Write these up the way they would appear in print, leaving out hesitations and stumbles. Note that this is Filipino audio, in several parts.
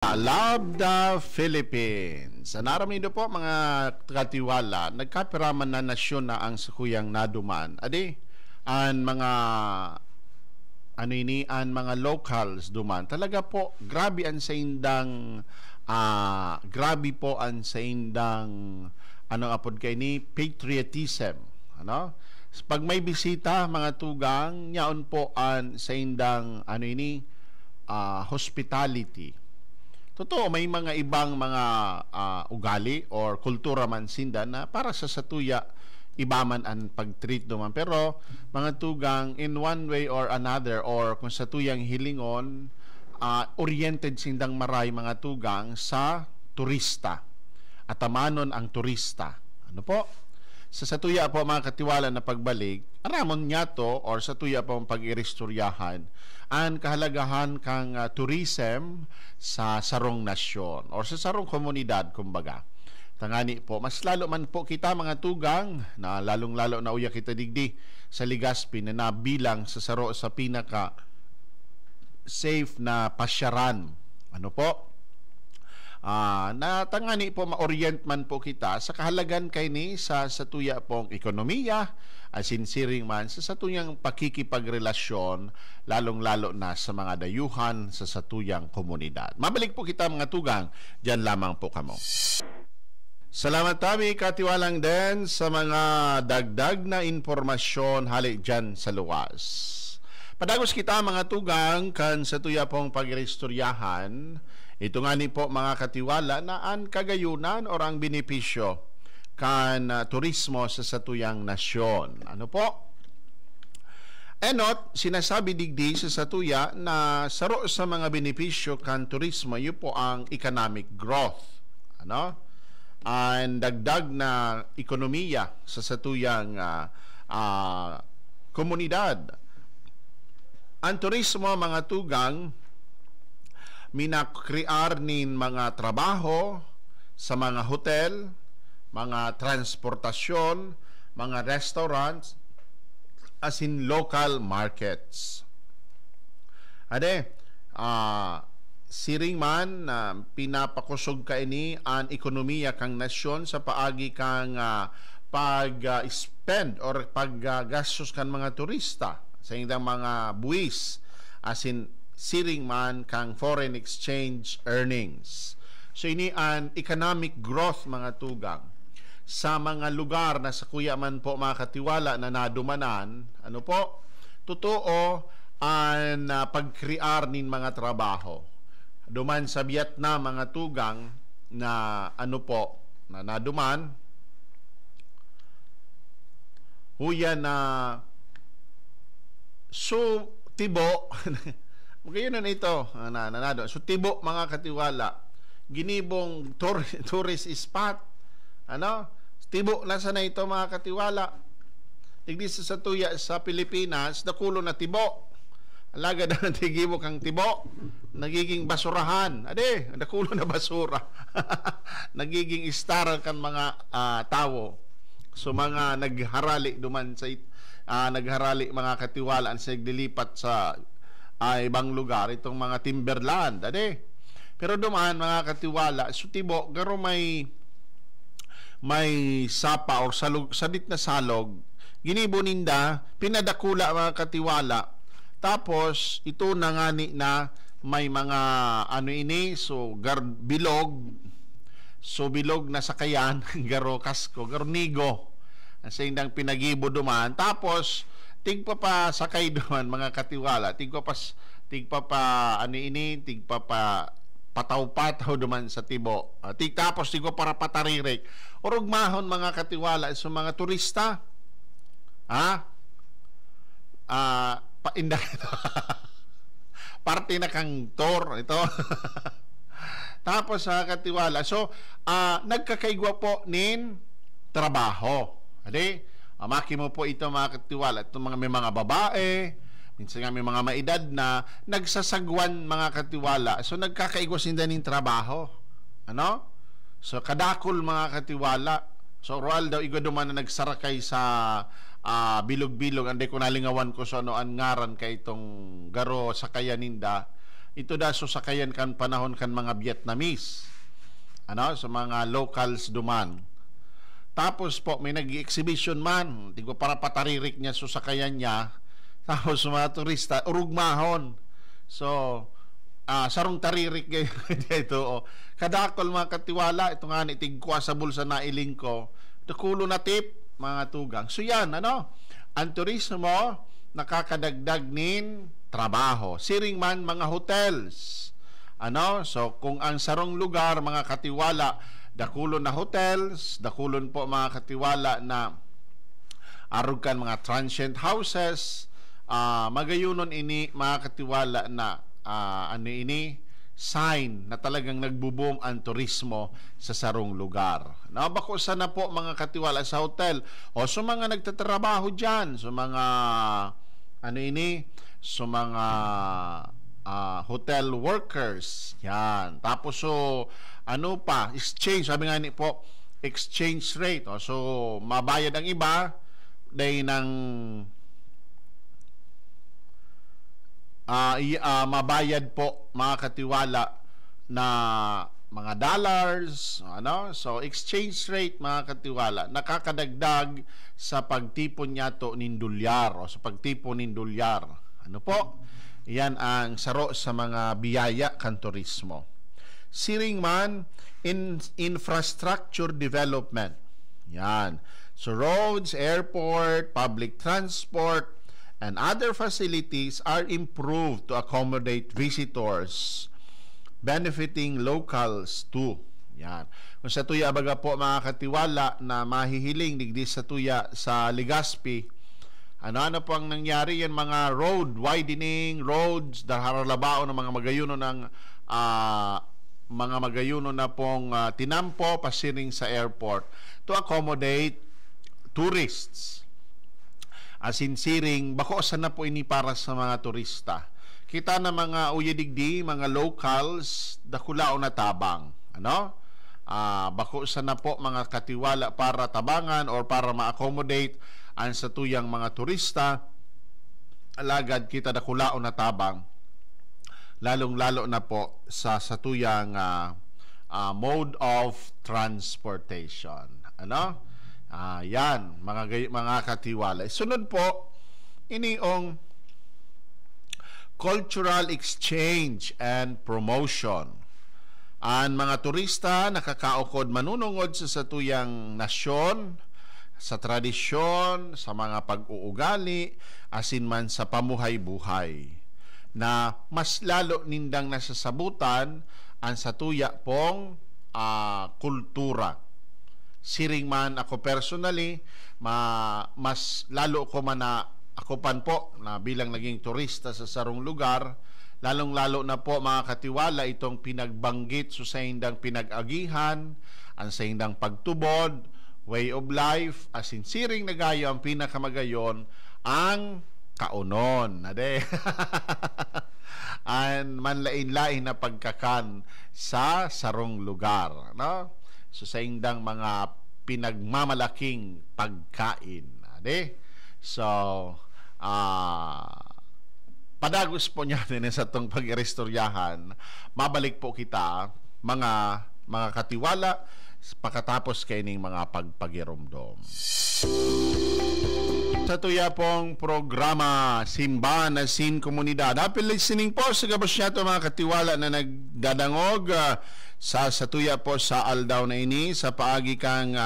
Love the Philippines. Naramnido po mga katiwala, nagkapiraman na nasyon na ang sakuyang naduman. Adi, an mga mga locals duman. Talaga po, grabe ang sa indang grabe po ang sa indang apod kay ni patriotism. Pag may bisita mga tugang, yaon po ang sa indang hospitality. Totoo, may mga ibang mga ugali or kultura man sinda na para sa satuya ibaman ang pag-treat naman. Pero mga tugang, in one way or another, or kung satuyang hilingon, oriented sindang maray mga tugang sa turista. Atamanon ang turista. Ano po? Sa satuya po mga katiwala na pagbalik, aramon niya to or satuya po ang pag-iristoryahan ang kahalagahan kang tourism sa sarong nasyon or sa sarong komunidad kumbaga. Tangani po, mas lalo man po kita mga tugang na lalong-lalo na uya kita digdi sa Legazpi na nabilang sa saro sa pinaka safe na pasyaran. Ano po? Natangani po ma-orient man po kita sa kahalagan kay ni sa satuya pong ekonomiya sinsiring man sa satuyang pakikipagrelasyon lalong-lalo na sa mga dayuhan sa satuyang komunidad. Mabalik po kita mga tugang, dyan lamang po kamo. Salamat kami katiwalang din sa mga dagdag na informasyon halik dyan sa luwas. Padagos kita mga tugang kan satuya pong pagrestoryahan. Ito nga ni po mga katiwala na ang kagayunan o ang benepisyo kan turismo sa satuyang nasyon. Ano po? Enot, sinasabi digdi sa satuya na saro sa mga benepisyo kan turismo, yun po ang economic growth. Ano? Ang dagdag na ekonomiya sa satuyang komunidad. Ang turismo mga tugang minakrear nin mga trabaho sa mga hotel, mga transportasyon, mga restaurants, as in local markets. Ade, siring man pinapakusog ka ini ang ekonomiya kang nasyon sa paagi kang pag-spend or paggastos kan mga turista sa indang mga buwis, as in siring man kang foreign exchange earnings. So ini ang economic growth mga tugang sa mga lugar na sa kuya man po mga katiwala na nadumanan. Ano po? Totoo ang pagkrear nin mga trabaho. Duman sa Vietnam mga tugang na na naduman huya na so tibo Magayon na ito, nanado. So, tibo mga katiwala, ginibong tourist spot. Tibo na sana ito mga katiwala. Tigdi sa tuya sa Pilipinas, nakulo na tibo. Alaga na nagigibo kang tibo. Nagiging basurahan. Ade, nakulo na basura. Nagiging star kan mga tao. So, mga nagharali duman sa nagharali mga katiwala ang naglilipat sa ibang lugar, itong mga timberland. Pero dumaan mga katiwala, sutibo, garo may sapa or sadit na salog, ginibo ninda, pinadakula mga katiwala. Tapos, ito na nga na may mga bilog. So, bilog na sakayan, garo kasko, garo nigo. Sa indang pinagibo duman. Tapos, tigpa pa sakay duman mga katiwala, tigpa pa pataw-pataw duman sa tibo, tapos tigpa para pataririk urog mahon mga katiwala sa mga turista painda ito parte na kang tour ito tapos sa katiwala so nagkakaigwa po nin trabaho. Maki mo po ito mga katiwala. Itong may mga babae, minsan nga may mga maedad na nagsasagwan mga katiwala. So nagkakaigwas nila ng trabaho. So kadakol mga katiwala. So roal daw igwa duman na nagsarakay sa bilog-bilog. Anday ko nalingawan ko so ang ngaran kay itong garo sa kayaninda. ito da susakayan kan panahon kan mga Vietnamese. Ano, sa mga locals duman. Tapos po, may nag-exhibition man. Di ko para pataririk niya susakayan niya. Tapos mga turista, urugmahon. So, sarong taririk ito. Oh. Kadakol mga katiwala, ito nga nitigkwa sa bulsa na iling ko. Tukulo na tip, mga tugang. So yan, ano? Ang turismo, nakakadagdag nin trabaho. Siring man mga hotels. Ano? So, kung ang sarong lugar, mga katiwala, dakulon na hotels, dakulon po mga katiwala na arugan mga transient houses, magayunon ini mga katiwala na sign na talagang nagbo-boom ang turismo sa sarong lugar. Bako sana po mga katiwala sa hotel o sa mga nagtatrabaho diyan, sa mga sa mga hotel workers. Yan. Tapos so exchange, sabi nga ni po, exchange rate. So mabayad ang iba dahil ng mabayad po mga katiwala na mga dollars, so exchange rate mga katiwala nakakadagdag sa pagtipon niya to nin dolyar o sa pagtipon nin dolyar. Po? Yan ang saro sa mga biyaya kan turismo. Siring man infrastructure development. Yan. So roads, airport, public transport, and other facilities are improved to accommodate visitors, benefiting locals too. Yan. Kung sa tuya baga po mga katiwala na mahihiling digdi sa tuya sa Legazpi, ano po ang nangyari yan, mga road widening, roads, daharalabao ng mga magayuno ng mga magayuno na pong tinampo pasiring sa airport to accommodate tourists. Asinsiring, bako saan na po ini para sa mga turista. Kita na mga uyadigdi, mga locals, dakulao na tabang. Bako saan na po mga katiwala para tabangan or para ma-accommodate ang satuyang mga turista. Alagad kita dakulao na tabang. Lalong-lalo na po sa satuyang mode of transportation. Yan, mga katiwala. Sunod po, iniong cultural exchange and promotion. Ang mga turista nakakaukod manunungod sa satuyang nasyon, sa tradisyon, sa mga pag-uugali, asin man sa pamuhay-buhay, na mas lalo nindang nasasabutan ang satuya pong kultura. Siring man ako personally, mas lalo ko man na ako pan po na bilang naging turista sa sarong lugar, lalong-lalo na po mga katiwala itong pinagbanggit sa indang pinag-agihan, ang sa indang pagtubod, way of life, asin siring nagayo ang pinakamagayon, ang kaunon. Ang manlain-lain na pagkakan sa sarong lugar. So sa indang mga pinagmamalaking pagkain. So padagos po niya din sa itong pag-irestoryahan. Mabalik po kita mga katiwala pagkatapos kaining mga pagpagirumdom. Sa tuya pong programa Simbahan na Sin Komunidad. Happy listening po sa gabos niya ito mga katiwala na nagdadangog sa tuya po sa aldaw na ini sa paagi kang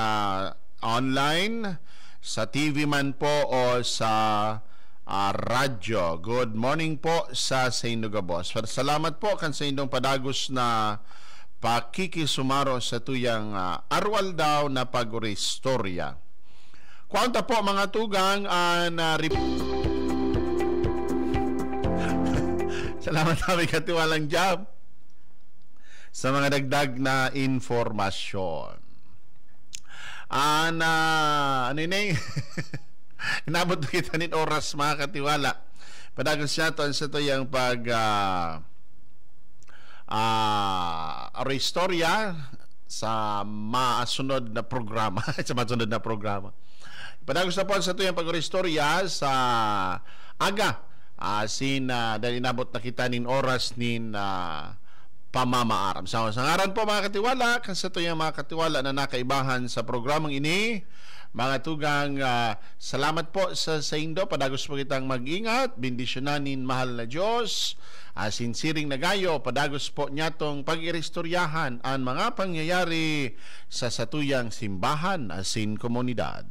online, sa TV man po o sa radyo. Good morning po sa inyong gabos. Salamat po kan sa inyong padagos na pakikisumaro sa tuyang arwal daw na pag-restorya. Kwanta po mga tugang salamat namin katiwalang job sa mga dagdag na informasyon. Inabot na kita nin oras mga katiwala. Padagos siya to sa tuyang restorya sa masunod na programa. Sa masunod na programa. Padagos na po sa tuyang pag-restorya sa aga sin dahil inabot na kita nin oras nin pamamaaram. Sa ngaran po mga katiwala, kan sa tuyang mga katiwala na nakaibahan sa programang ini, mga tugang salamat po sa indo, padagos po kitang mag-ingat, bendisyonanin mahal na Diyos, sinsiring na gayo, padagos po nyatong pag-irestoryahan ang mga pangyayari sa satuyang simbahan asin komunidad.